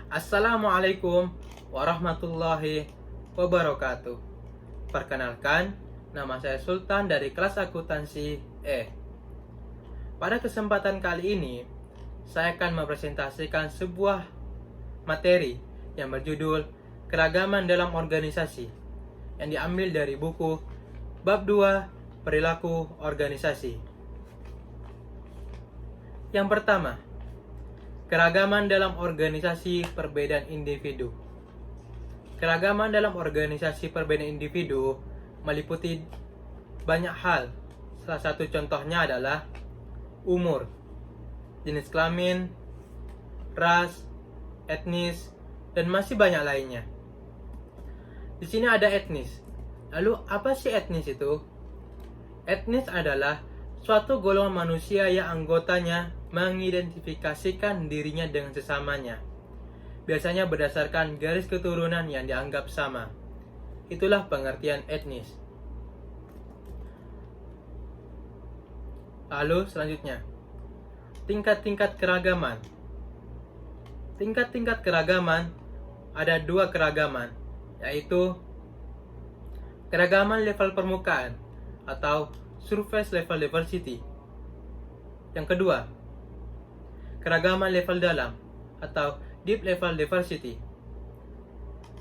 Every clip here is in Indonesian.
Assalamualaikum warahmatullahi wabarakatuh. Perkenalkan, nama saya Sultan dari kelas akuntansi E. Pada kesempatan kali ini, saya akan mempresentasikan sebuah materi yang berjudul Keragaman dalam Organisasi yang diambil dari buku Bab 2 Perilaku Organisasi. Yang pertama, keragaman dalam organisasi perbedaan individu. Keragaman dalam organisasi perbedaan individu meliputi banyak hal. Salah satu contohnya adalah umur, jenis kelamin, ras, etnis, dan masih banyak lainnya. Di sini ada etnis. Lalu apa sih etnis itu? Etnis adalah suatu golongan manusia yang anggotanya mengidentifikasikan dirinya dengan sesamanya, biasanya berdasarkan garis keturunan yang dianggap sama. Itulah pengertian etnis. Lalu selanjutnya, tingkat-tingkat keragaman. Tingkat-tingkat keragaman ada dua keragaman, yaitu keragaman level permukaan atau surface level diversity. Yang kedua, keragaman level dalam atau deep level diversity.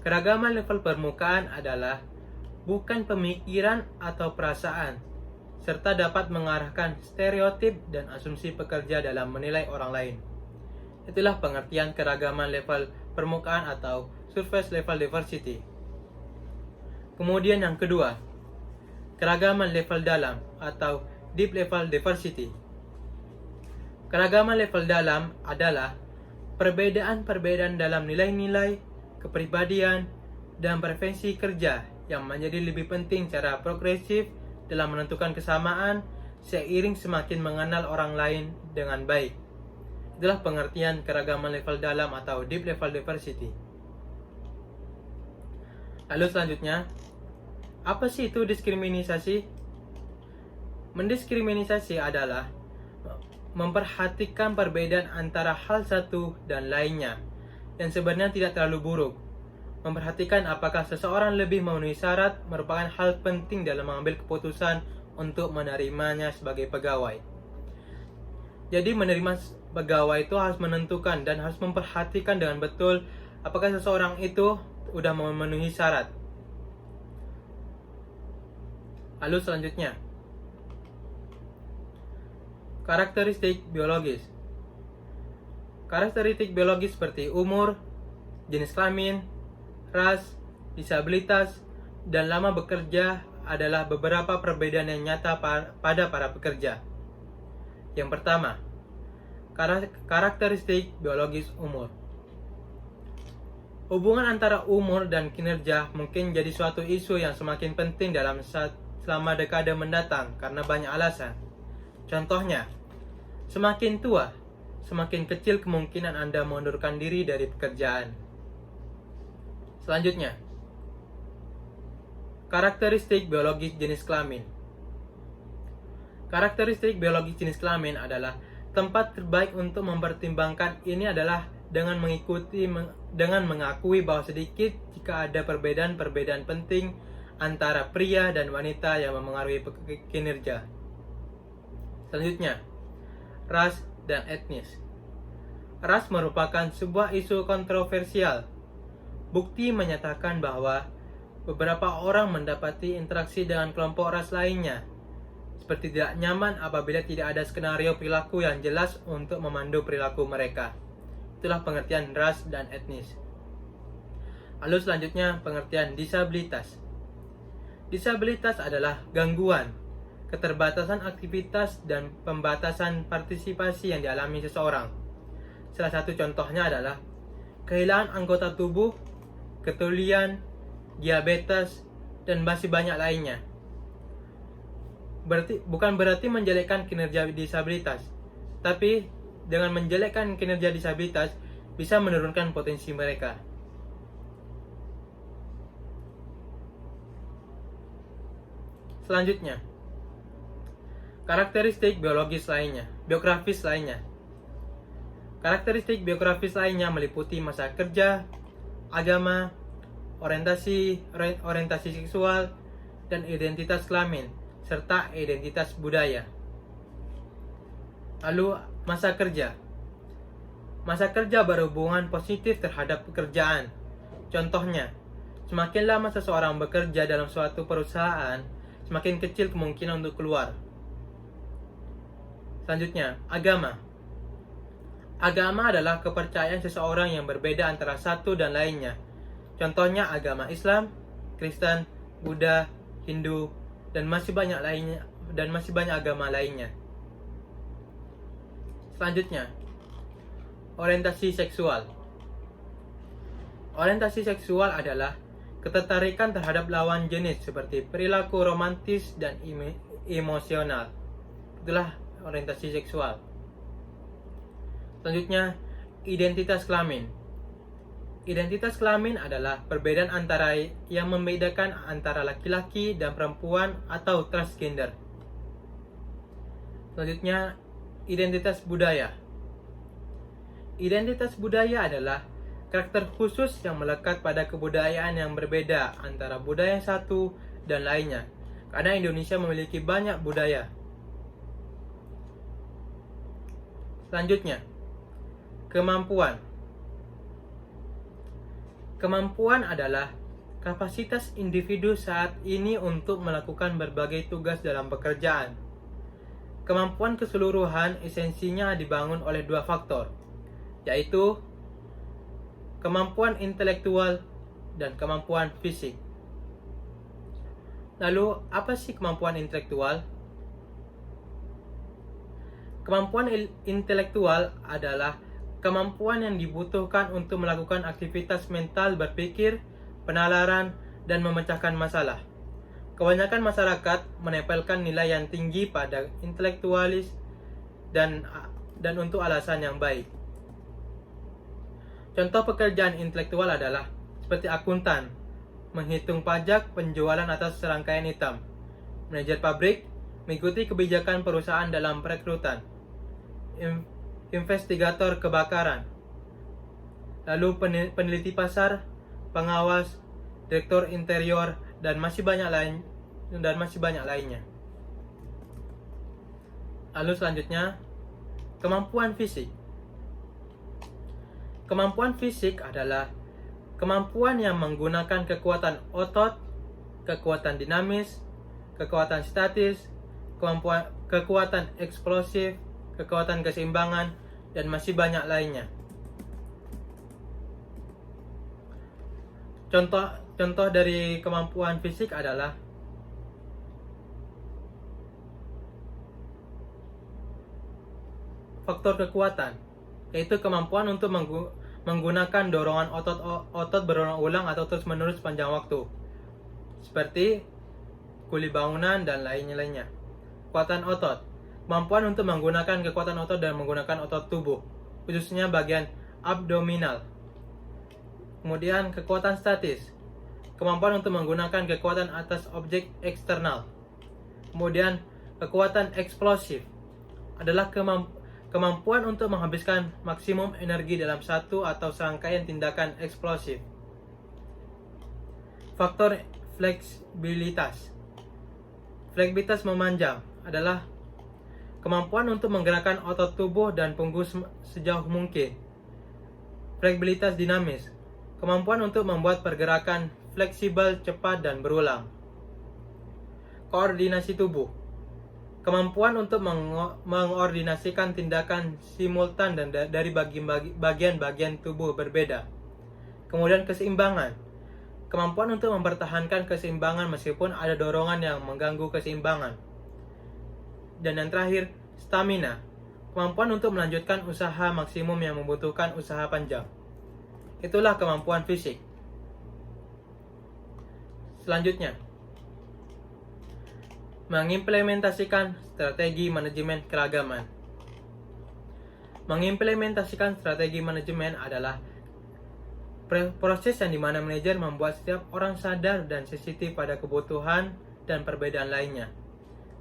Keragaman level permukaan adalah bukan pemikiran atau perasaan, serta dapat mengarahkan stereotip dan asumsi pekerja dalam menilai orang lain. Itulah pengertian keragaman level permukaan atau surface level diversity. Kemudian yang kedua, keragaman level dalam atau deep level diversity. Keragaman level dalam adalah perbedaan-perbedaan dalam nilai-nilai, kepribadian, dan preferensi kerja yang menjadi lebih penting secara progresif dalam menentukan kesamaan seiring semakin mengenal orang lain dengan baik. Itulah pengertian keragaman level dalam atau deep level diversity. Lalu selanjutnya, apa sih itu diskriminasi? Mendiskriminasi adalah memperhatikan perbedaan antara hal satu dan lainnya yang sebenarnya tidak terlalu buruk. Memperhatikan apakah seseorang lebih memenuhi syarat merupakan hal penting dalam mengambil keputusan untuk menerimanya sebagai pegawai. Jadi menerima pegawai itu harus menentukan dan harus memperhatikan dengan betul apakah seseorang itu sudah memenuhi syarat. Lalu selanjutnya, karakteristik biologis. Karakteristik biologis seperti umur, jenis kelamin, ras, disabilitas, dan lama bekerja adalah beberapa perbedaan yang nyata pada para pekerja. Yang pertama, karakteristik biologis umur. Hubungan antara umur dan kinerja mungkin jadi suatu isu yang semakin penting selama dekade mendatang karena banyak alasan. Contohnya, semakin tua, semakin kecil kemungkinan Anda mengundurkan diri dari pekerjaan. Selanjutnya, karakteristik biologis jenis kelamin. Karakteristik biologis jenis kelamin adalah tempat terbaik untuk mempertimbangkan ini adalah dengan mengakui bahwa sedikit jika ada perbedaan-perbedaan penting antara pria dan wanita yang memengaruhi kinerja. Selanjutnya, ras dan etnis. Ras merupakan sebuah isu kontroversial. Bukti menyatakan bahwa beberapa orang mendapati interaksi dengan kelompok ras lainnya, seperti tidak nyaman apabila tidak ada skenario perilaku yang jelas untuk memandu perilaku mereka. Itulah pengertian ras dan etnis. Lalu selanjutnya, pengertian disabilitas. Disabilitas adalah gangguan, keterbatasan aktivitas, dan pembatasan partisipasi yang dialami seseorang. Salah satu contohnya adalah kehilangan anggota tubuh, ketulian, diabetes, dan masih banyak lainnya. Bukan berarti menjelekkan kinerja disabilitas, tapi dengan menjelekkan kinerja disabilitas bisa menurunkan potensi mereka. Selanjutnya, karakteristik biografis lainnya. Karakteristik biografis lainnya meliputi masa kerja, agama, orientasi seksual, dan identitas kelamin, serta identitas budaya. Lalu, masa kerja. Masa kerja berhubungan positif terhadap pekerjaan. Contohnya, semakin lama seseorang bekerja dalam suatu perusahaan, semakin kecil kemungkinan untuk keluar. Selanjutnya, agama. Agama adalah kepercayaan seseorang yang berbeda antara satu dan lainnya. Contohnya agama Islam, Kristen, Buddha, Hindu, dan masih banyak agama lainnya. Selanjutnya, orientasi seksual. Orientasi seksual adalah ketertarikan terhadap lawan jenis seperti perilaku romantis dan emosional. Itulah orientasi seksual. Selanjutnya, identitas kelamin. Identitas kelamin adalah perbedaan yang membedakan antara laki-laki dan perempuan atau transgender. Selanjutnya, identitas budaya. Identitas budaya adalah karakter khusus yang melekat pada kebudayaan yang berbeda antara budaya satu dan lainnya. Karena Indonesia memiliki banyak budaya. Selanjutnya, kemampuan. Kemampuan adalah kapasitas individu saat ini untuk melakukan berbagai tugas dalam pekerjaan. Kemampuan keseluruhan esensinya dibangun oleh dua faktor, yaitu kemampuan intelektual dan kemampuan fisik. Lalu, apa sih kemampuan intelektual? Kemampuan intelektual adalah kemampuan yang dibutuhkan untuk melakukan aktivitas mental berpikir, penalaran, dan memecahkan masalah. Kebanyakan masyarakat menempelkan nilai yang tinggi pada intelektualis dan untuk alasan yang baik. Contoh pekerjaan intelektual adalah seperti akuntan, menghitung pajak penjualan atas serangkaian item, manajer pabrik, mengikuti kebijakan perusahaan dalam perekrutan, investigator kebakaran, lalu peneliti pasar, pengawas, direktur interior, dan masih banyak lainnya. Lalu selanjutnya, kemampuan fisik. Kemampuan fisik adalah kemampuan yang menggunakan kekuatan otot, kekuatan dinamis, kekuatan statis, kekuatan eksplosif, kekuatan keseimbangan, dan masih banyak lainnya. Contoh dari kemampuan fisik adalah faktor kekuatan, yaitu kemampuan untuk menggunakan dorongan otot berulang-ulang atau terus-menerus sepanjang waktu, seperti kuli bangunan dan lainnya. Kekuatan otot, kemampuan untuk menggunakan kekuatan otot dan menggunakan otot tubuh, khususnya bagian abdominal. Kemudian kekuatan statis, kemampuan untuk menggunakan kekuatan atas objek eksternal. Kemudian kekuatan eksplosif adalah kemampuan untuk menghabiskan maksimum energi dalam satu atau serangkaian tindakan eksplosif. Faktor fleksibilitas. Fleksibilitas memanjang adalah kemampuan untuk menggerakkan otot tubuh dan punggung sejauh mungkin. Fleksibilitas dinamis, kemampuan untuk membuat pergerakan fleksibel, cepat, dan berulang. Koordinasi tubuh, kemampuan untuk mengordinasikan tindakan simultan dan dari bagian-bagian tubuh berbeda. Kemudian keseimbangan, kemampuan untuk mempertahankan keseimbangan meskipun ada dorongan yang mengganggu keseimbangan. Dan yang terakhir, stamina, kemampuan untuk melanjutkan usaha maksimum yang membutuhkan usaha panjang. Itulah kemampuan fisik. Selanjutnya, mengimplementasikan strategi manajemen keragaman. Mengimplementasikan strategi manajemen adalah proses yang dimana manajer membuat setiap orang sadar dan sensitif pada kebutuhan dan perbedaan lainnya,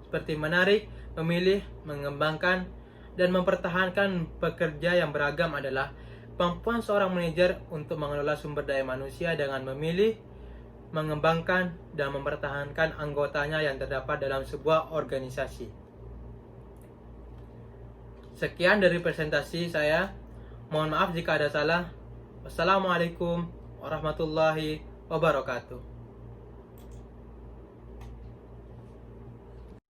seperti menarik, memilih, mengembangkan, dan mempertahankan pekerja yang beragam adalah kemampuan seorang manajer untuk mengelola sumber daya manusia dengan memilih, mengembangkan, dan mempertahankan anggotanya yang terdapat dalam sebuah organisasi. Sekian dari presentasi saya. Mohon maaf jika ada salah. Wassalamualaikum warahmatullahi wabarakatuh.